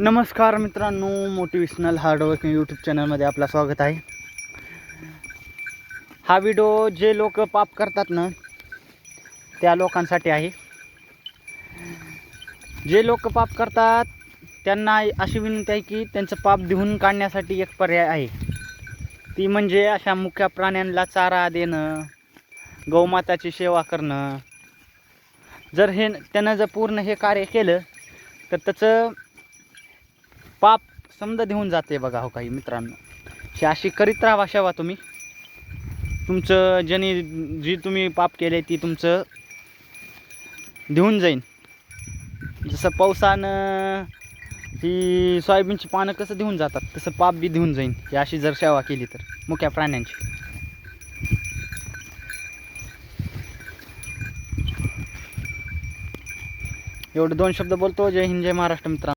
नमस्कार मित्रांनो, motivational hardworking YouTube चॅनलमध्ये आपलं स्वागत आहे. हा व्हिडिओ जे लोक पाप करतात ना त्या लोकांसाठी आहे. जे लोक पाप करतात त्यांना अशी विनंती आहे की त्यांचं पाप धुवून काढण्यासाठी एक पर्याय आहे. ती म्हणजे अशा मुक्या प्राण्यांना चारा देणं, गौमाताची सेवा करणं. जर त्यानं जर पूर्ण हे कार्य केलं तर त्याचं पाप समजा देऊन जाते. बघा हो काही मित्रांनो, ही अशी करीत राहा सेवा. तुमचं जी तुम्ही पाप केले ती तुमचं देऊन जाईन. जसं पावसानं ही सोयाबीनची पानं कसं देऊन जातात तसं पाप बी देऊन जाईन ही अशी जर सेवा केली तर मुक्या प्राण्यांची. एवढे 2 शब्द बोलतो. जय हिंद, जय महाराष्ट्र मित्रांनो.